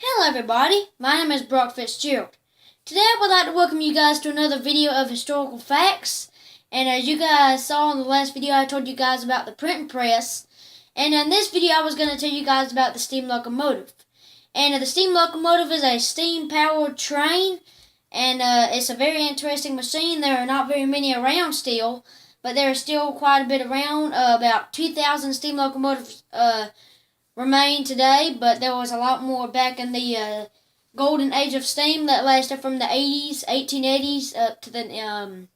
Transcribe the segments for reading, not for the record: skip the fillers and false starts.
Hello everybody, my name is Brock Fitzgerald. Today I would like to welcome you guys to another video of historical facts. And as you guys saw in the last video, I told you guys about the printing press. And in this video I was going to tell you guys about the steam locomotive. And the steam locomotive is a steam-powered train. And it's a very interesting machine. There are not very many around still, but there are still quite a bit around. About 2,000 steam locomotives remain today, but there was a lot more back in the golden age of steam that lasted from the 1880s up to the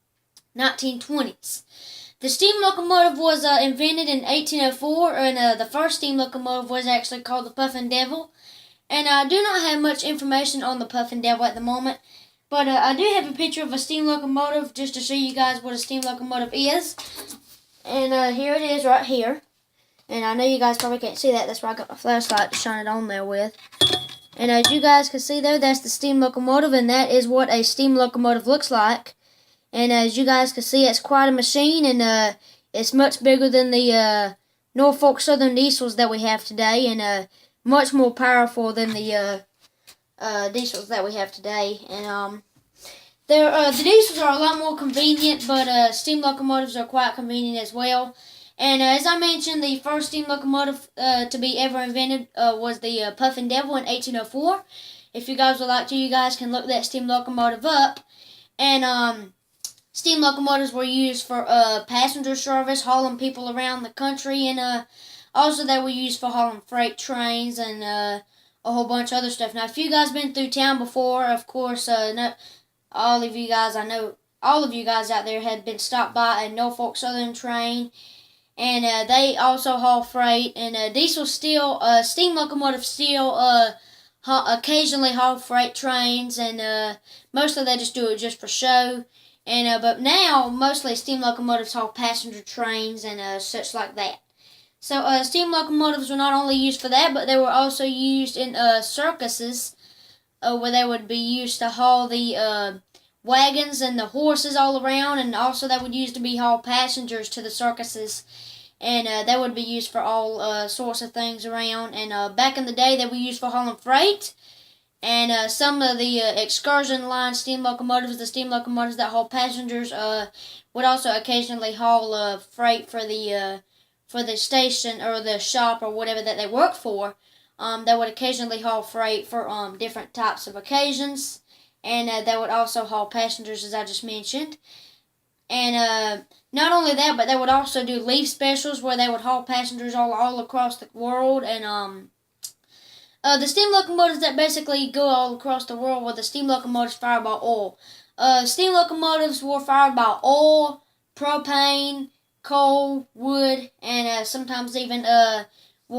1920s. The steam locomotive was invented in 1804, and the first steam locomotive was actually called the Puffin Devil. And I do not have much information on the Puffin Devil at the moment, but I do have a picture of a steam locomotive just to show you guys what a steam locomotive is. And here it is right here. And I know you guys probably can't see that. That's why I got my flashlight to shine it on there with. And as you guys can see there, that's the steam locomotive. And that is what a steam locomotive looks like. And as you guys can see, it's quite a machine. And it's much bigger than the Norfolk Southern diesels that we have today. And much more powerful than the diesels that we have today. And the diesels are a lot more convenient, but steam locomotives are quite convenient as well. And as I mentioned, the first steam locomotive to be ever invented was the Puffin Devil in 1804. If you guys would like to, you guys can look that steam locomotive up. And steam locomotives were used for passenger service, hauling people around the country, and also they were used for hauling freight trains and a whole bunch of other stuff. Now, if you guys been through town before, of course, all of you guys out there had been stopped by a Norfolk Southern train. And they also haul freight, and steam locomotives still occasionally haul freight trains, and mostly they just do it just for show. And but now mostly steam locomotives haul passenger trains and such like that. So steam locomotives were not only used for that, but they were also used in circuses, where they would be used to haul the wagons and the horses all around, and also they would use to be haul passengers to the circuses, and that would be used for all sorts of things around. And back in the day, they were used for hauling freight, and some of the excursion line steam locomotives, the steam locomotives that haul passengers, would also occasionally haul freight for the station or the shop or whatever that they work for. They would occasionally haul freight for different types of occasions. And they would also haul passengers, as I just mentioned. And not only that, but they would also do leaf specials where they would haul passengers all across the world. And the steam locomotives that basically go all across the world were the steam locomotives fired by oil. Steam locomotives were fired by oil, propane, coal, wood, and sometimes even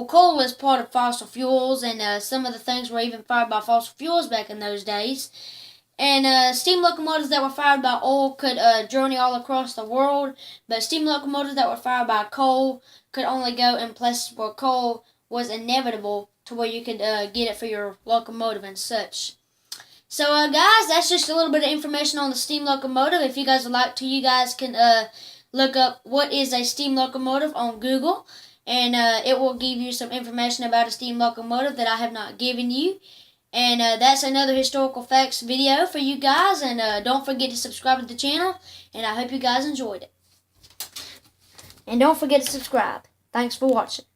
coal is part of fossil fuels, and some of the things were even fired by fossil fuels back in those days. And steam locomotives that were fired by oil could journey all across the world, but steam locomotives that were fired by coal could only go in places where coal was inevitable to where you could get it for your locomotive and such. So guys, that's just a little bit of information on the steam locomotive. If you guys would like to, you guys can look up what is a steam locomotive on Google, and it will give you some information about a steam locomotive that I have not given you. And that's another historical facts video for you guys. And don't forget to subscribe to the channel. And I hope you guys enjoyed it. And don't forget to subscribe. Thanks for watching.